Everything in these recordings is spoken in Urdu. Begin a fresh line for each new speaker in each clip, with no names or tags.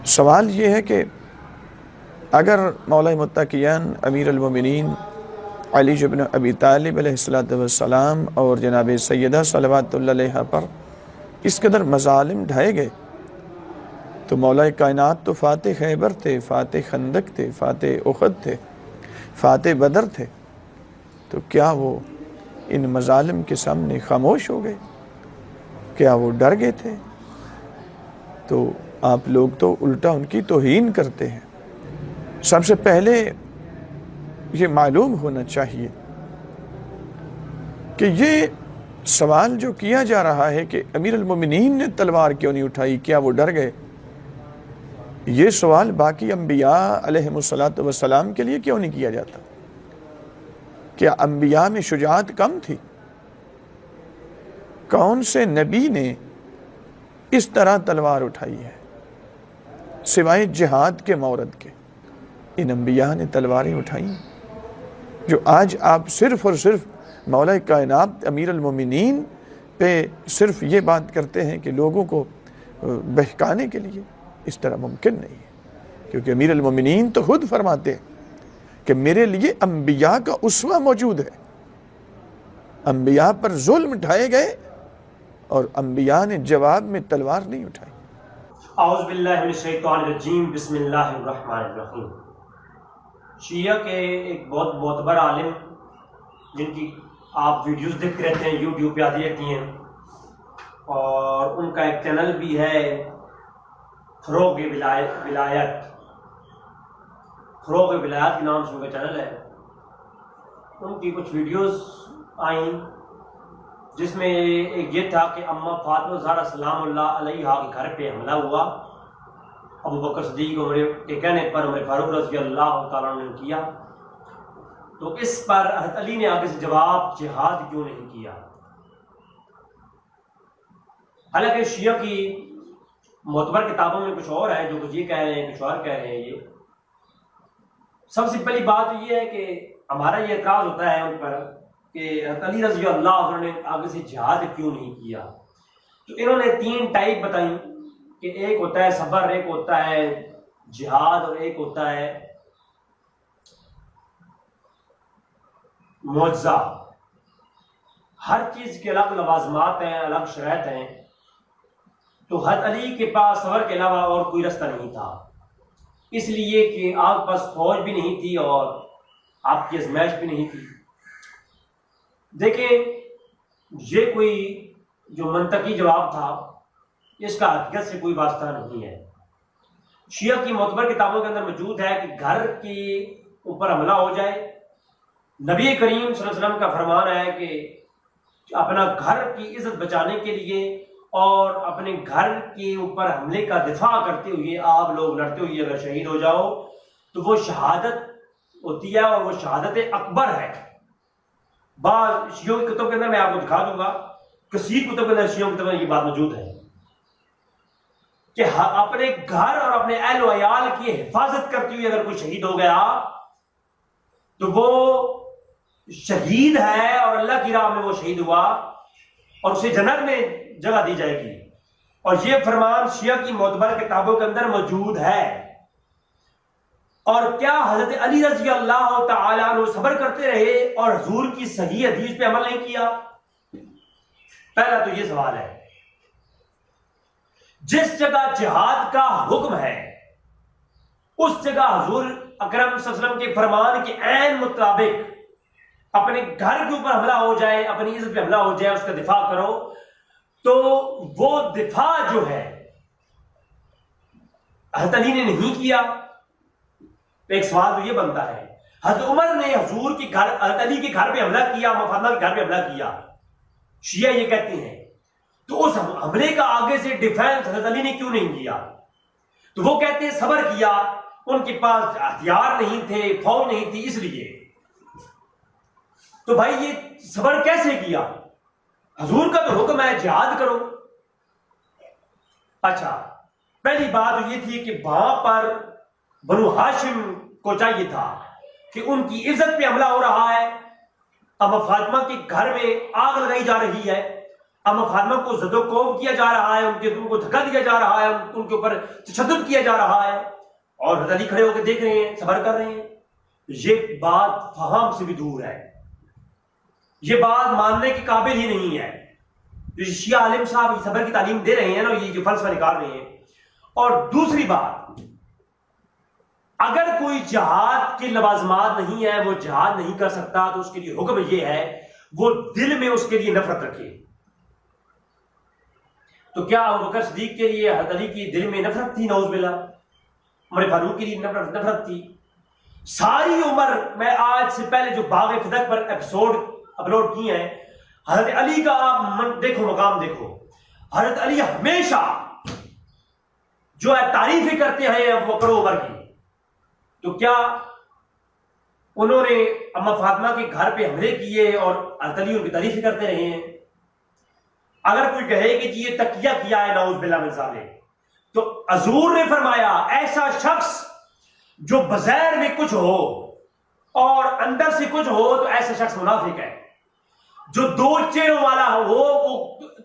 سوال یہ ہے کہ اگر مولا متقیان امیر المومنین علی بن ابی طالب علیہ السلام اور جناب سیدہ صلوات اللہ علیہ پر اس قدر مظالم ڈھائے گئے تو مولا کائنات تو فاتح خیبر تھے، فاتح خندق تھے، فاتح احد تھے، فاتح بدر تھے، تو کیا وہ ان مظالم کے سامنے خاموش ہو گئے؟ کیا وہ ڈر گئے تھے؟ تو آپ لوگ تو الٹا ان کی توہین کرتے ہیں۔ سب سے پہلے یہ معلوم ہونا چاہیے کہ یہ سوال جو کیا جا رہا ہے کہ امیر المومنین نے تلوار کیوں نہیں اٹھائی، کیا وہ ڈر گئے، یہ سوال باقی انبیاء علیہم السلام کے لیے کیوں نہیں کیا جاتا؟ کیا انبیاء میں شجاعت کم تھی؟ کون سے نبی نے اس طرح تلوار اٹھائی ہے سوائے جہاد کے مورد کے؟ ان انبیاء نے تلواریں اٹھائیں جو آج آپ صرف اور صرف مولا کائنات امیر المومنین پہ صرف یہ بات کرتے ہیں کہ لوگوں کو بہکانے کے لیے؟ اس طرح ممکن نہیں ہے، کیونکہ امیر المومنین تو خود فرماتے ہیں کہ میرے لیے انبیاء کا اسوہ موجود ہے۔ انبیاء پر ظلم ڈھائے گئے اور انبیاء نے جواب میں تلوار نہیں اٹھائی۔
اعوذ باللہ من الشیطان الرجیم، بسم اللہ الرحمن الرحیم۔ شیعہ کے ایک بہت معتبر عالم جن کی آپ ویڈیوز دیکھتے رہتے ہیں، یوٹیوب پہ آتی رہتی ہیں، اور ان کا ایک چینل بھی ہے فروغ ولایت کے نام سے ان کا چینل ہے۔ ان کی کچھ ویڈیوز آئیں جس میں ایک یہ تھا کہ اماں فاطمہ زہرا سلام اللہ علیہا کے گھر پہ حملہ ہوا، ابو بکر صدیق عمر کے کہنے پر عمر فاروق رضی اللہ تعالیٰ نے کیا، تو اس پر حضرت علی نے آگے سے جواب جہاد کیوں نہیں کیا؟ حالانکہ شیعہ کی معتبر کتابوں میں کچھ اور ہے، جو کچھ یہ کہہ رہے ہیں، کچھ اور کہہ رہے ہیں۔ یہ سب سے پہلی بات یہ ہے کہ ہمارا یہ اعتراض ہوتا ہے ان پر کہ حضرت علی رضی اللہ عنہ نے آگے سے جہاد کیوں نہیں کیا؟ تو انہوں نے 3 ٹائپ بتائیں کہ ایک ہوتا ہے صبر، ایک ہوتا ہے جہاد، اور ایک ہوتا ہے معجزہ۔ ہر چیز کے الگ لوازمات ہیں، الگ شرائط ہیں۔ تو حضرت علی کے پاس صبر کے علاوہ اور کوئی رستہ نہیں تھا، اس لیے کہ آپ کے پاس فوج بھی نہیں تھی اور آپ کی آزمائش بھی نہیں تھی۔ دیکھیں، یہ کوئی جو منطقی جواب تھا، اس کا حقیقت سے کوئی واسطہ نہیں ہے۔ شیعہ کی معتبر کتابوں کے اندر موجود ہے کہ گھر کے اوپر حملہ ہو جائے، نبی کریم صلی اللہ علیہ وسلم کا فرمان ہے کہ اپنا گھر کی عزت بچانے کے لیے اور اپنے گھر کے اوپر حملے کا دفاع کرتے ہوئے آپ لوگ لڑتے ہوئے اگر شہید ہو جاؤ تو وہ شہادت ہوتی ہے، اور وہ شہادت اکبر ہے۔ بعض شیعوں کی کتب کے اندر میں آپ کو دکھا دوں گا، کثیر کتب کے اندر شیعوں کی کتب میں یہ بات موجود ہے کہ اپنے گھر اور اپنے اہل و عیال کی حفاظت کرتے ہوئے اگر کوئی شہید ہو گیا تو وہ شہید ہے، اور اللہ کی راہ میں وہ شہید ہوا اور اسے جنت میں جگہ دی جائے گی۔ اور یہ فرمان شیعہ کی معتبر کتابوں کے اندر موجود ہے۔ اور کیا حضرت علی رضی اللہ تعالیٰ عنہ صبر کرتے رہے اور حضور کی صحیح حدیث پہ عمل نہیں کیا؟ پہلا تو یہ سوال ہے۔ جس جگہ جہاد کا حکم ہے اس جگہ حضور اکرم صلی اللہ علیہ وسلم کے فرمان کے عین مطابق اپنے گھر کے اوپر حملہ ہو جائے، اپنی عزت پہ حملہ ہو جائے، اس کا دفاع کرو، تو وہ دفاع جو ہے حضرت علی نے نہیں کیا۔ ایک سوال تو یہ بنتا ہے، حضرت عمر نے حضور کے گھر، حضرت علی کے گھر پہ حملہ کیا، فاطمہ کے گھر پہ حملہ کیا، شیعہ یہ کہتے ہیں، تو اس حملے کا آگے سے ڈیفینس حضرت علی نے کیوں نہیں کیا؟ تو وہ کہتے ہیں صبر کیا، ان کے پاس ہتھیار نہیں تھے، فوج نہیں تھی، اس لیے۔ تو بھائی یہ صبر کیسے کیا؟ حضور کا تو حکم ہے جہاد کرو۔ اچھا، پہلی بات یہ تھی کہ وہاں پر بنو ہاشم کو چاہیے تھا کہ ان کی عزت پہ حملہ ہو رہا ہے، اب فاطمہ کے گھر میں آگ لگائی جا رہی ہے، اما فاطمہ کو زد و کوب کیا جا رہا ہے، ان کو دھکا دیا جا رہا ہے، ان کے اوپر تشدد کیا جا رہا ہے، اور حضرت علی کھڑے ہو کے دیکھ رہے ہیں، صبر کر رہے ہیں. یہ بات فہم سے بھی دور ہے، یہ بات ماننے کے قابل ہی نہیں ہے. جو شیعہ عالم صاحب صبر کی تعلیم دے رہے ہیں نا، یہ جو فلسفہ نکال رہے ہیں. اور دوسری بات، اگر کوئی جہاد کے لوازمات نہیں ہے، وہ جہاد نہیں کر سکتا، تو اس کے لیے حکم یہ ہے وہ دل میں اس کے لیے نفرت رکھے. تو کیا ابوبکر صدیق کے لیے حضرت علی کی دل میں نفرت تھی؟ نعوذ باللہ. عمر فاروق کے لیے نفرت تھی. ساری عمر، میں آج سے پہلے جو باغ فتح پر ایپیسوڈ اپلوڈ کیے ہیں، حضرت علی کا آپ دیکھو، مقام دیکھو. حضرت علی ہمیشہ جو ہے تعریفیں کرتے ہیں ابوبکر و عمر کی. تو کیا انہوں نے اما فاطمہ کے گھر پہ حملے کیے اور حضرت علی ان کی تعریفیں کرتے رہے ہیں؟ اگر کوئی کہے کہ جی یہ تقیہ کیا ہے نعوذ باللہ من ذالک، تو حضور نے فرمایا ایسا شخص جو بظاہر میں کچھ ہو اور اندر سے کچھ ہو تو ایسا شخص منافق ہے. جو دو چہروں والا ہو وہ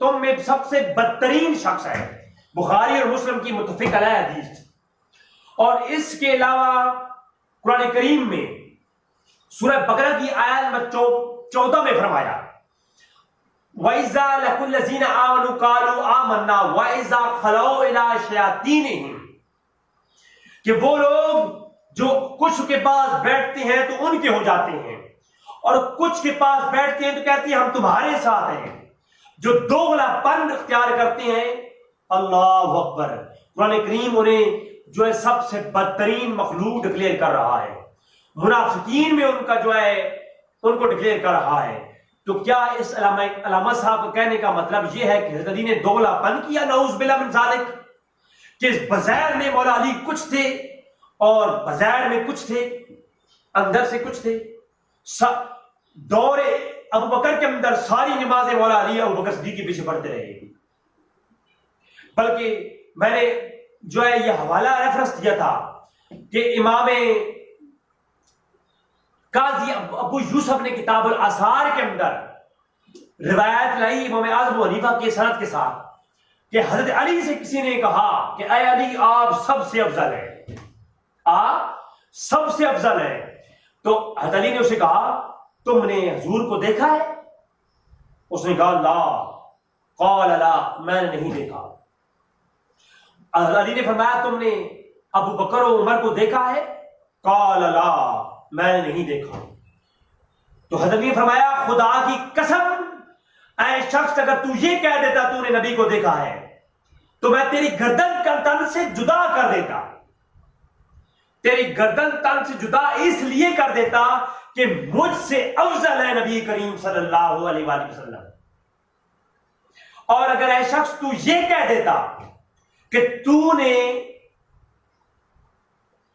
تم میں سب سے بدترین شخص ہے. بخاری اور مسلم کی متفق علیہ حدیث. اور اس کے علاوہ قرآن کریم میں سورہ بقرہ کی آیت نمبر 14 میں فرمایا وَإِذَا لَقُوا الَّذِينَ آمَنُوا قَالُوا آمَنَّا وَإِذَا خَلَوْا إِلَىٰ شَيَاطِینِهِمْ، کہ وہ لوگ جو کچھ کے پاس بیٹھتے ہیں تو ان کے ہو جاتے ہیں، اور کچھ کے پاس بیٹھتے ہیں تو کہتے ہیں ہم تمہارے ساتھ ہیں. جو دوغلا پن اختیار کرتے ہیں، اللہ اکبر، قرآن کریم انہیں جو ہے سب سے بدترین مخلوق ڈکلیئر کر رہا ہے. منافقین میں ان کا جو ہے ان کو ڈکلیئر کر رہا ہے. تو کیا اس علامہ صاحب کو کہنے کا مطلب یہ ہے کہ حضرت علی نے دوغلا پن کیا نعوذ باللہ من ذالک، کہ بظاہر میں مولا علی کچھ تھے اور بظاہر میں کچھ تھے، اندر سے کچھ تھے؟ دور ابوبکر کے اندر ساری نمازیں مولا علی ابوبکر صدیق کے پیچھے پڑھتے رہے. بلکہ میں نے جو ہے یہ حوالہ ریفرنس دیا تھا کہ امام قاضی ابو یوسف نے کتاب الآثار کے اندر روایت لائی امام اعظم حنیفہ کے سند کے ساتھ کہ حضرت علی سے کسی نے کہا کہ اے علی آپ سب سے افضل ہیں، آپ سب سے افضل ہیں. تو حضرت علی نے اسے کہا تم نے حضور کو دیکھا ہے؟ اس نے کہا لا. قال لا، میں نے نہیں دیکھا. حضرت علی نے فرمایا تم نے ابو بکر و عمر کو دیکھا ہے؟ قال لا، میں نے نہیں دیکھا. تو حضرت علی نے فرمایا خدا کی قسم اے شخص، اگر تو یہ کہہ دیتا تو نے نبی کو دیکھا ہے تو میں تیری گردن تن سے جدا کر دیتا. تیری گردن تن سے جدا اس لیے کر دیتا کہ مجھ سے افضل ہے نبی کریم صلی اللہ علیہ وآلہ وسلم. اور اگر اے شخص تو یہ کہہ دیتا کہ تو نے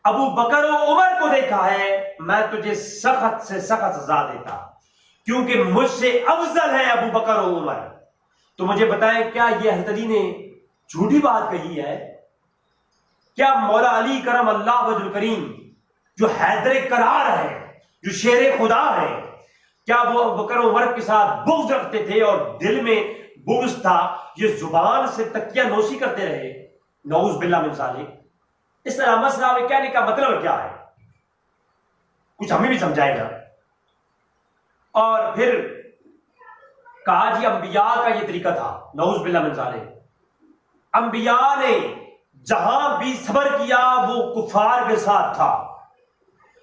ابو بکر و عمر کو دیکھا ہے، میں تجھے سخت سے سخت سزا دیتا، کیونکہ مجھ سے افضل ہے ابو بکر و عمر. تو مجھے بتائیں کیا یہ حضرت علی نے جھوٹی بات کہی ہے؟ کیا مولا علی کرم اللہ وجہ الکریم جو حیدر کرار ہے، جو شیر خدا ہے، کیا وہ ابو بکر و عمر کے ساتھ بغض رکھتے تھے اور دل میں بغض تھا؟ یہ زبان سے تکیہ نوشی کرتے رہے نعوذ باللہ من ذالک. اس علامہ صاحب کے کہنے کا مطلب کیا ہے؟ کچھ ہمیں بھی سمجھائے گا. اور پھر کہا جی انبیاء کا یہ طریقہ تھا نعوذ باللہ من ذالک. انبیاء نے جہاں بھی صبر کیا وہ کفار کے ساتھ تھا.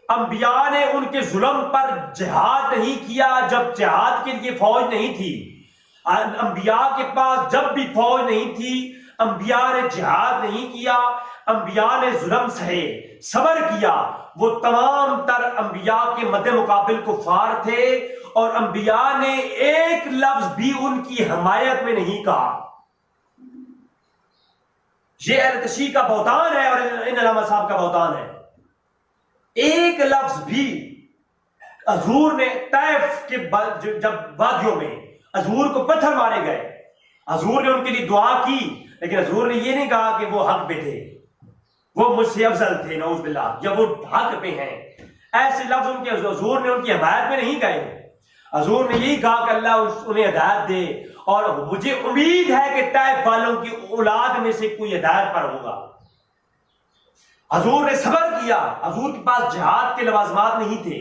انبیاء نے ان کے ظلم پر جہاد نہیں کیا جب جہاد کے لیے فوج نہیں تھی. انبیاء کے پاس جب بھی فوج نہیں تھی انبیاء نے جہاد نہیں کیا. انبیاء نے ظلم سہے، صبر کیا. وہ تمام تر انبیاء کے مد مقابل کفار تھے اور انبیاء نے ایک لفظ بھی ان کی حمایت میں نہیں کہا. یہ اہل تشیع کا بہتان ہے اور ان علامہ صاحب کا بہتان ہے. ایک لفظ بھی حضور نے طائف کے جب وادیوں میں حضور کو پتھر مارے گئے، حضور نے ان کے لیے دعا کی، لیکن حضور نے یہ نہیں کہا کہ وہ حق پہ تھے، وہ مجھ سے افضل تھے نعوذ باللہ، یا وہ حق پہ ہیں. ایسے لفظ ان کے حضور نے ان کی حمایت میں نہیں کہے. حضور نے یہی کہا کہ اللہ انہیں ہدایت دے اور مجھے امید ہے کہ طائف والوں کی اولاد میں سے کوئی ہدایت پر ہوگا. حضور نے صبر کیا. حضور کے پاس جہاد کے لوازمات نہیں تھے,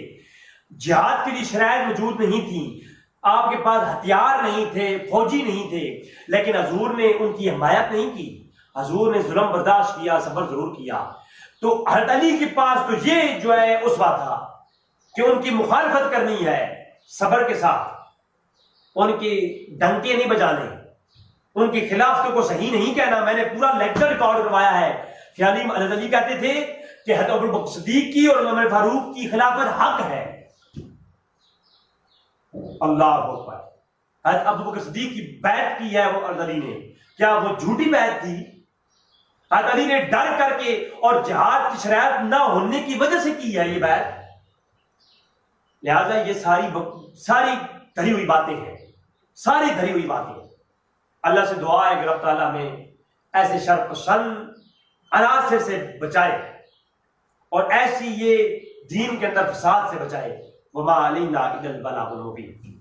جہاد کے لیے شرائط موجود نہیں تھی, آپ کے پاس ہتھیار نہیں تھے, فوجی نہیں تھے, لیکن حضور نے ان کی حمایت نہیں کی. حضور نے ظلم برداشت کیا, صبر ضرور کیا. تو حضرت علی کے پاس تو یہ جو ہے اسوہ تھا کہ ان کی مخالفت کرنی ہے صبر کے ساتھ, ان کی ڈنکے نہیں بجانے, ان کے خلاف تو کو صحیح نہیں کہنا. میں نے پورا لیکچر ریکارڈ کروایا ہے کہ حضرت علی کہتے تھے کہ حضرت ابوبکر صدیق کی اور عمر فاروق کی خلافت حق ہے. اللہ اکبر. حضرت ابوبکر صدیق کی بیعت کی ہے وہ حضرت علی نے, کیا وہ جھوٹی بیعت تھی؟ حضرت علی نے ڈر کر کے اور جہاد کی شرائط نہ ہونے کی وجہ سے کی ہے یہ بیعت. لہذا یہ ساری دھری ہوئی باتیں ہیں, ساری دھری ہوئی باتیں. اللہ سے دعا ہے کہ رب تعالیٰ میں ایسے شر پسند عناصر سے بچائے اور ایسی یہ دین کے اندر فساد سے بچائے. وما علینا الا البلاغ المبین.